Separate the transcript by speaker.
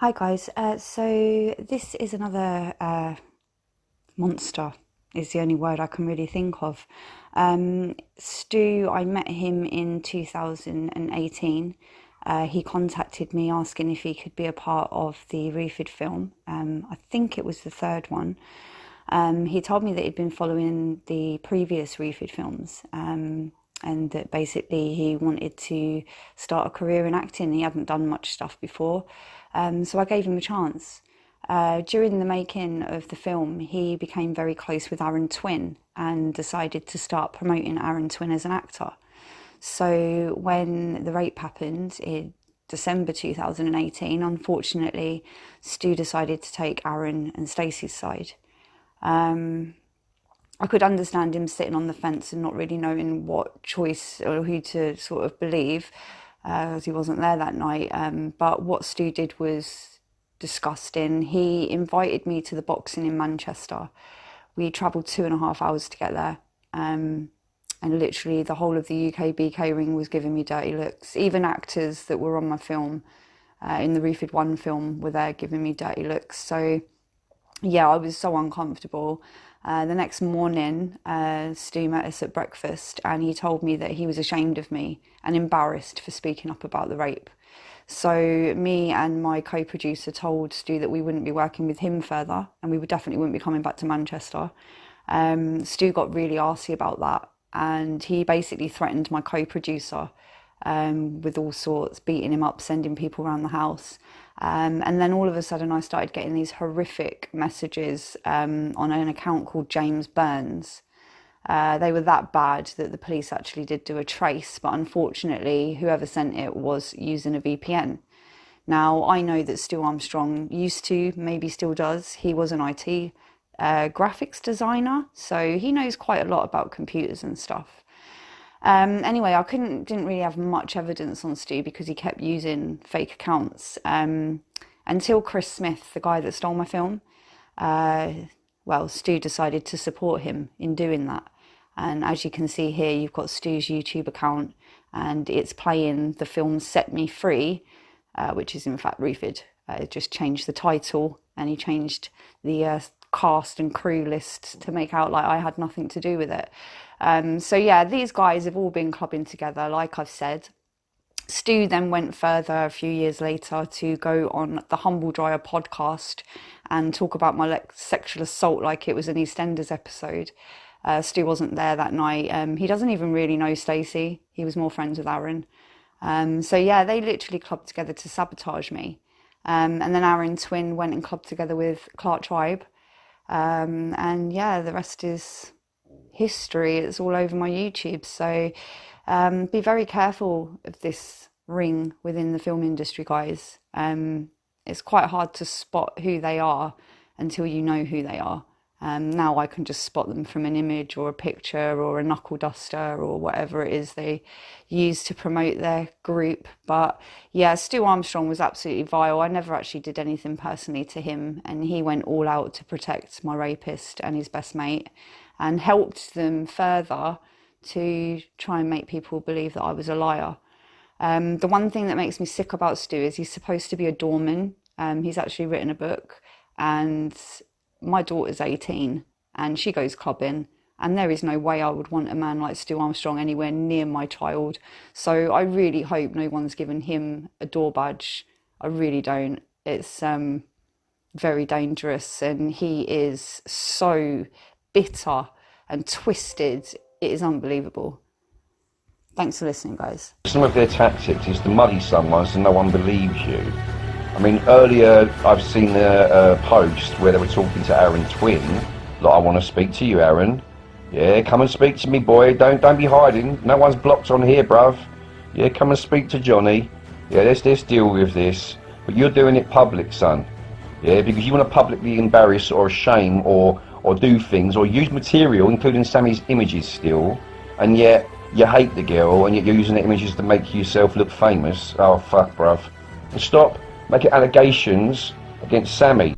Speaker 1: Hi guys, so this is another monster is the only word I can really think of. Stu, I met him in 2018. He contacted me asking if he could be a part of the Refid film. I think it was the third one. He told me that he'd been following the previous Refid films, and that basically he wanted to start a career in acting. He hadn't done much stuff before, so I gave him a chance. During the making of the film, he became very close with Aaron Twin and decided to start promoting Aaron Twin as an actor. So when the rape happened in December 2018, unfortunately, Stu decided to take Aaron and Stacey's side. I could understand him sitting on the fence and not really knowing what choice or who to sort of believe, as he wasn't there that night. But what Stu did was disgusting. He invited me to the boxing in Manchester. We travelled 2.5 hours to get there. And literally the whole of the UK BK ring was giving me dirty looks. Even actors that were on my film, in the Refid 1 film, were there giving me dirty looks. So yeah, I was so uncomfortable. The next morning, Stu met us at breakfast and he told me that he was ashamed of me and embarrassed for speaking up about the rape. So me and my co-producer told Stu that we wouldn't be working with him further and we definitely wouldn't be coming back to Manchester. Stu got really arsey about that and he basically threatened my co-producer with all sorts, beating him up, sending people around the house. And then all of a sudden I started getting these horrific messages on an account called James Burns. They were that bad that the police actually did do a trace, but unfortunately whoever sent it was using a VPN. Now I know that Stu Armstrong used to, maybe still does, he was an IT graphics designer, so he knows quite a lot about computers and stuff. Anyway, I didn't really have much evidence on Stu because he kept using fake accounts until Chris Smith, the guy that stole my film. Well, Stu decided to support him in doing that. And as you can see here, you've got Stu's YouTube account and it's playing the film Set Me Free, which is in fact Refid. It just changed the title and he changed the cast and crew list to make out like I had nothing to do with it. So yeah, these guys have all been clubbing together, like I've said. Stu then went further a few years later to go on the Humble Dryer podcast and talk about my sexual assault like it was an EastEnders episode. Stu wasn't there that night. He doesn't even really know Stacey. He was more friends with Aaron. So yeah, they literally clubbed together to sabotage me. And then Aaron Twin went and clubbed together with Clark Tribe. And yeah, the rest is history. It's all over my YouTube. So be very careful of this ring within the film industry, guys. It's quite hard to spot who they are until you know who they are. Now I can just spot them from an image or a picture or a knuckle duster or whatever it is they use to promote their group. But yeah, Stu Armstrong was absolutely vile. I never actually did anything personally to him, and he went all out to protect my rapist and his best mate and helped them further to try and make people believe that I was a liar. The one thing that makes me sick about Stu is he's supposed to be a doorman. He's actually written a book, and my daughter's 18 and she goes clubbing, and there is no way I would want a man like Stu Armstrong anywhere near my child. So I really hope no one's given him a door badge. I really don't. It's very dangerous, and he is so bitter and twisted. It is unbelievable. Thanks for listening, guys.
Speaker 2: Some of their tactics is to muddy someone so no one believes you. I mean, earlier I've seen a post where they were talking to Aaron Twin, like, I want to speak to you, Aaron. Yeah, come and speak to me, boy. Don't be hiding. No one's blocked on here, bruv. Yeah, come and speak to Johnny. Yeah, let's deal with this. But you're doing it public, son. Yeah, because you want to publicly embarrass or shame or do things or use material, including Sammy's images still, and yet you hate the girl and yet you're using the images to make yourself look famous. Oh, fuck, bruv. And stop making allegations against Sammy.